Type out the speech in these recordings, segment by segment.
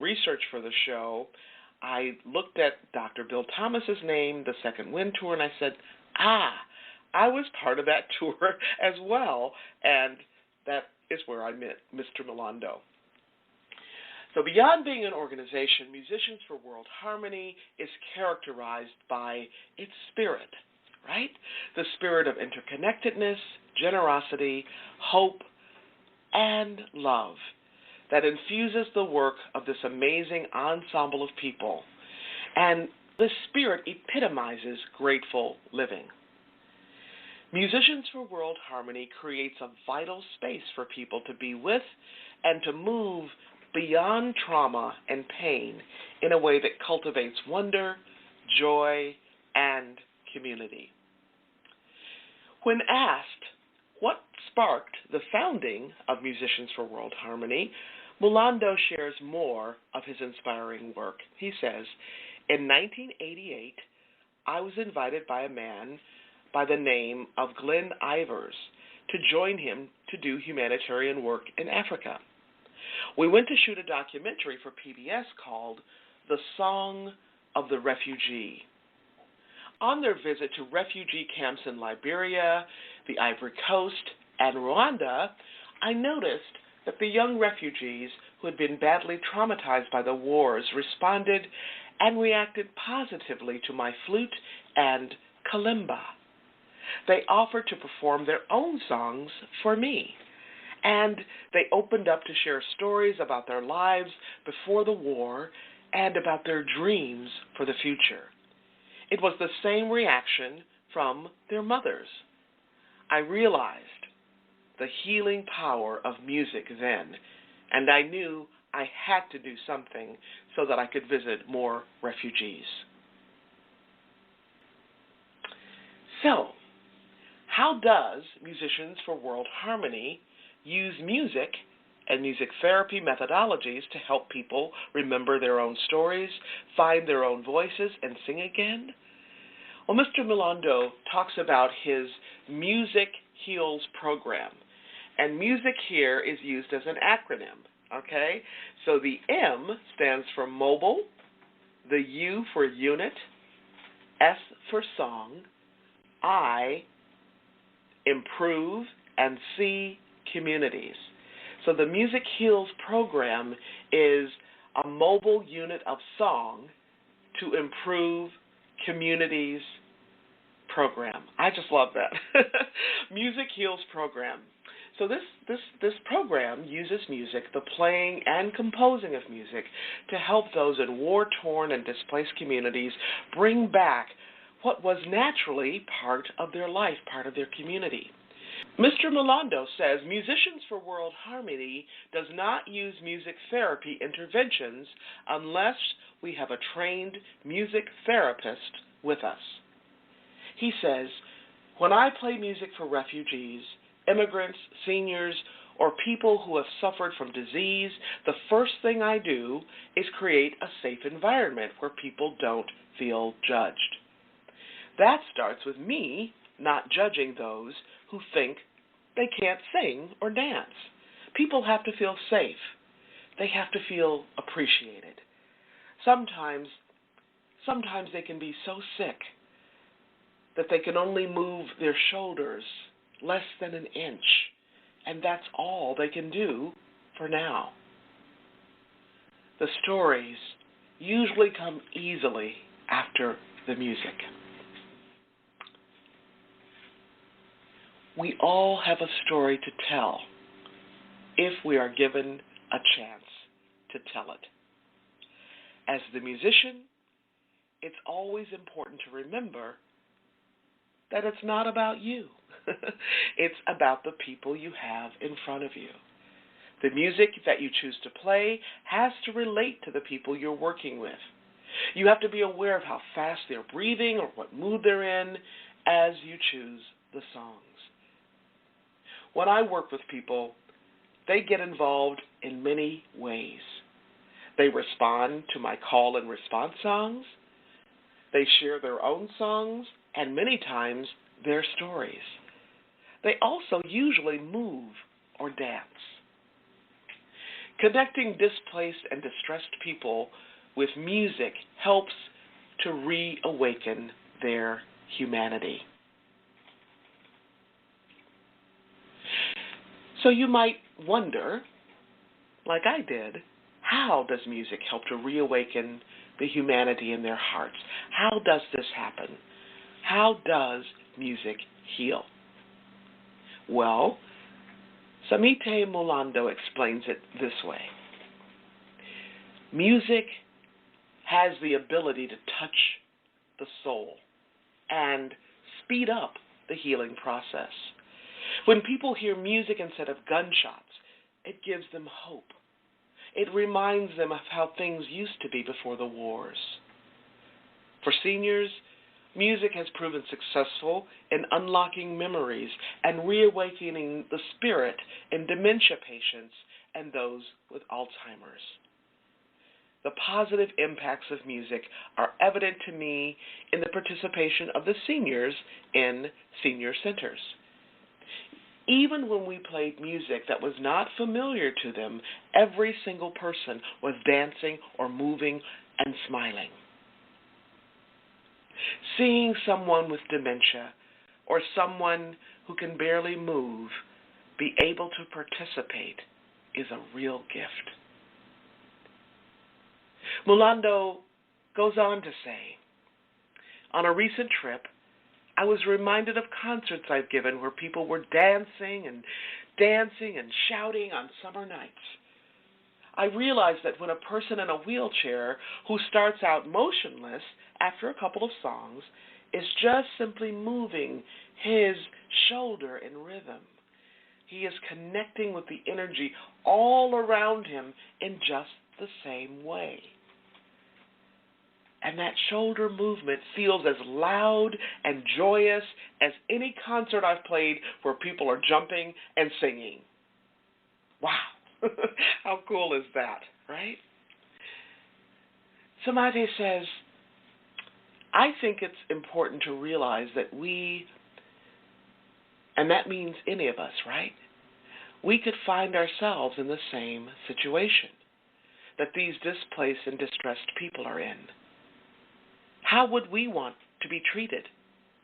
research for the show, I looked at Dr. Bill Thomas's name, the Second Wind Tour, and I said, I was part of that tour as well, and that is where I met Mr. Milando. So beyond being an organization, Musicians for World Harmony is characterized by its spirit, right? The spirit of interconnectedness, generosity, hope, and love that infuses the work of this amazing ensemble of people. And this spirit epitomizes grateful living. Musicians for World Harmony creates a vital space for people to be with and to move beyond trauma and pain in a way that cultivates wonder, joy, and community. When asked what sparked the founding of Musicians for World Harmony, Milando shares more of his inspiring work. He says, in 1988, I was invited by a man by the name of Glenn Ivers to join him to do humanitarian work in Africa. We went to shoot a documentary for PBS called The Song of the Refugee. On their visit to refugee camps in Liberia, the Ivory Coast, and Rwanda, I noticed that the young refugees who had been badly traumatized by the wars responded and reacted positively to my flute and kalimba. They offered to perform their own songs for me, and they opened up to share stories about their lives before the war and about their dreams for the future. It was the same reaction from their mothers. I realized the healing power of music then, and I knew I had to do something so that I could visit more refugees. So, how does Musicians for World Harmony use music and music therapy methodologies to help people remember their own stories, find their own voices, and sing again? Well, Mr. Milando talks about his Music Heals program, and music here is used as an acronym, okay? So the M stands for mobile, the U for unit, S for song, I, improve, and C, communities. So the Music Heals program is a mobile unit of song to improve communities program. I just love that. Music Heals program. So this program uses music, the playing and composing of music, to help those in war-torn and displaced communities bring back what was naturally part of their life, part of their community. Mr. Milando says Musicians for World Harmony does not use music therapy interventions unless we have a trained music therapist with us. He says, when I play music for refugees, immigrants, seniors, or people who have suffered from disease, the first thing I do is create a safe environment where people don't feel judged. That starts with me not judging those who think they can't sing or dance. People have to feel safe. They have to feel appreciated. Sometimes they can be so sick that they can only move their shoulders less than an inch, and that's all they can do for now. The stories usually come easily after the music. We all have a story to tell if we are given a chance to tell it. As the musician, it's always important to remember that it's not about you. It's about the people you have in front of you. The music that you choose to play has to relate to the people you're working with. You have to be aware of how fast they're breathing or what mood they're in as you choose the songs. When I work with people, they get involved in many ways. They respond to my call and response songs. They share their own songs and many times their stories. They also usually move or dance. Connecting displaced and distressed people with music helps to reawaken their humanity. So you might wonder, like I did, how does music help to reawaken the humanity in their hearts? How does this happen? How does music heal? Well, Samite Mulando explains it this way. Music has the ability to touch the soul and speed up the healing process. When people hear music instead of gunshots, it gives them hope. It reminds them of how things used to be before the wars. For seniors, music has proven successful in unlocking memories and reawakening the spirit in dementia patients and those with Alzheimer's. The positive impacts of music are evident to me in the participation of the seniors in senior centers. Even when we played music that was not familiar to them, every single person was dancing or moving and smiling. Seeing someone with dementia or someone who can barely move be able to participate is a real gift. Mulando goes on to say, on a recent trip, I was reminded of concerts I've given where people were dancing and shouting on summer nights. I realized that when a person in a wheelchair who starts out motionless after a couple of songs is just simply moving his shoulder in rhythm, he is connecting with the energy all around him in just the same way. And that shoulder movement feels as loud and joyous as any concert I've played where people are jumping and singing. Wow, how cool is that, right? Samite says, I think it's important to realize that we, and that means any of us, right? We could find ourselves in the same situation that these displaced and distressed people are in. How would we want to be treated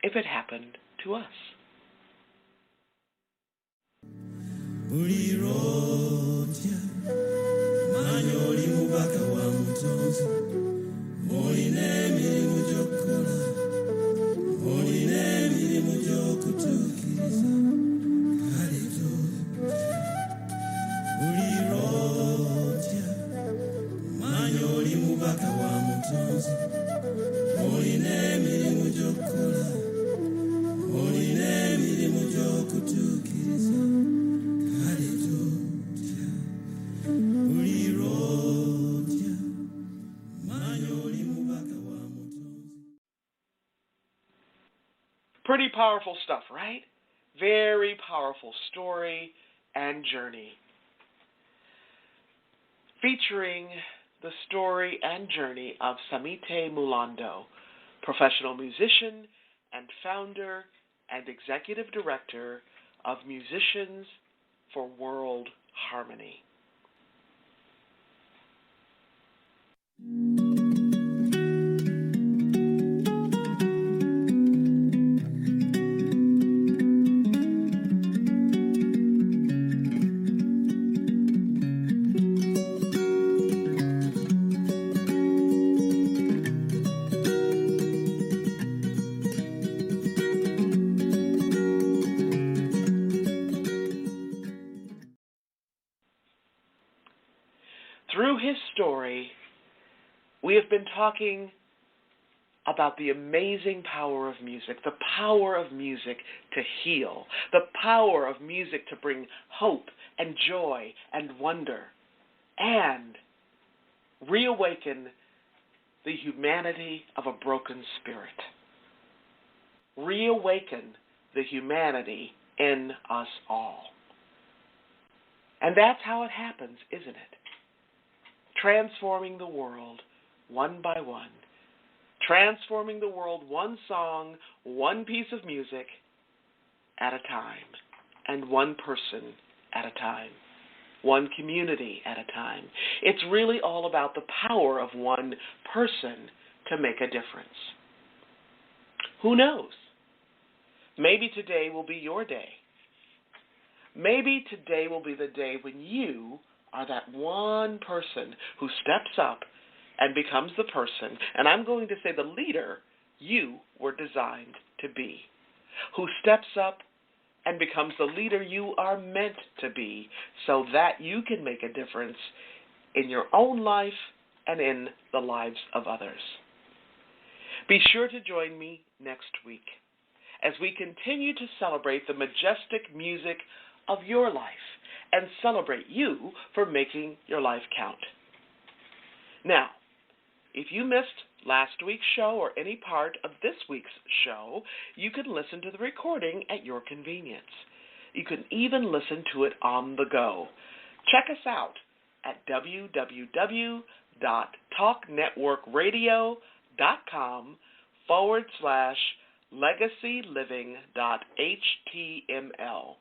if it happened to us? Pretty powerful stuff, right? Very powerful story and journey. Featuring the story and journey of Samite Mulando, professional musician and founder and executive director of Musicians for World Harmony. Through his story, we have been talking about the amazing power of music, the power of music to heal, the power of music to bring hope and joy and wonder, and reawaken the humanity of a broken spirit. Reawaken the humanity in us all. And that's how it happens, isn't it? Transforming the world one by one. Transforming the world one song, one piece of music at a time, and one person at a time. one community at a time. It's really all about the power of one person to make a difference. Who knows? Maybe today will be your day. Maybe today will be the day when you are that one person who steps up and becomes the person, and I'm going to say the leader you were designed to be, who steps up and becomes the leader you are meant to be so that you can make a difference in your own life and in the lives of others. Be sure to join me next week as we continue to celebrate the majestic music of your life and celebrate you for making your life count. Now, if you missed last week's show or any part of this week's show, you can listen to the recording at your convenience. You can even listen to it on the go. Check us out at www.talknetworkradio.com/legacyliving.html.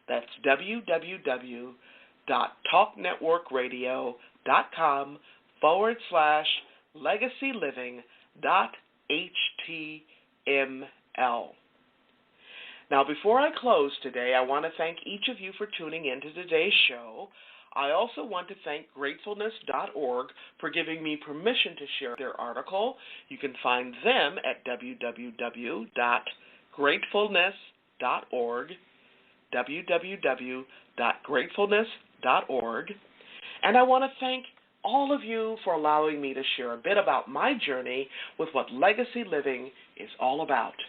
That's www.talknetworkradio.com/legacyliving.html. Now, before I close today, I want to thank each of you for tuning in to today's show. I also want to thank gratefulness.org for giving me permission to share their article. You can find them at www.gratefulness.org, www.gratefulness.org. And I want to thank all of you for allowing me to share a bit about my journey with what legacy living is all about.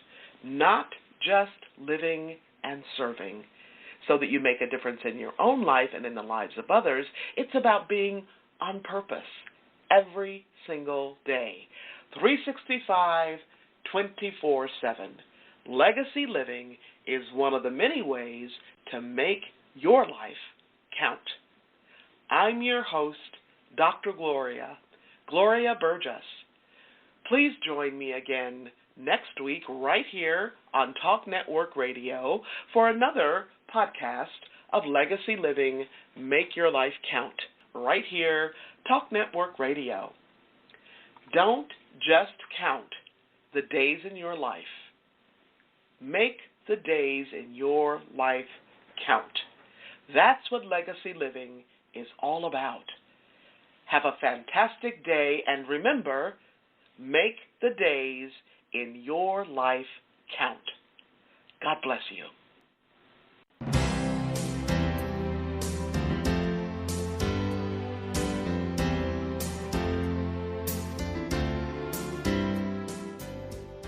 Not just living and serving so that you make a difference in your own life and in the lives of others. It's about being on purpose every single day, 365, 24/7. Legacy living is one of the many ways to make your life count. I'm your host, Dr. Gloria Burgess. Please join me again next week right here on Talk Network Radio for another podcast of Legacy Living, Make Your Life Count, right here, Talk Network Radio. Don't just count the days in your life. Make the days in your life count. That's what legacy living is all about. Have a fantastic day, and remember, make the days in your life count. God bless you.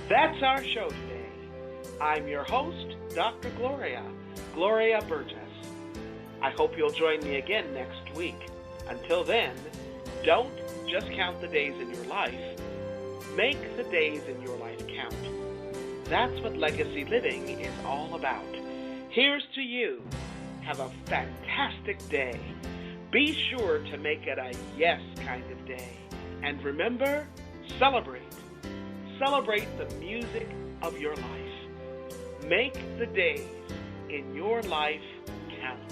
That's our show today. I'm your host, Dr. Gloria Burgess. I hope you'll join me again next week. Until then, don't just count the days in your life. Make the days in your life count. That's what legacy living is all about. Here's to you. Have a fantastic day. Be sure to make it a yes kind of day. And remember, celebrate. Celebrate the music of your life. Make the days in your life count.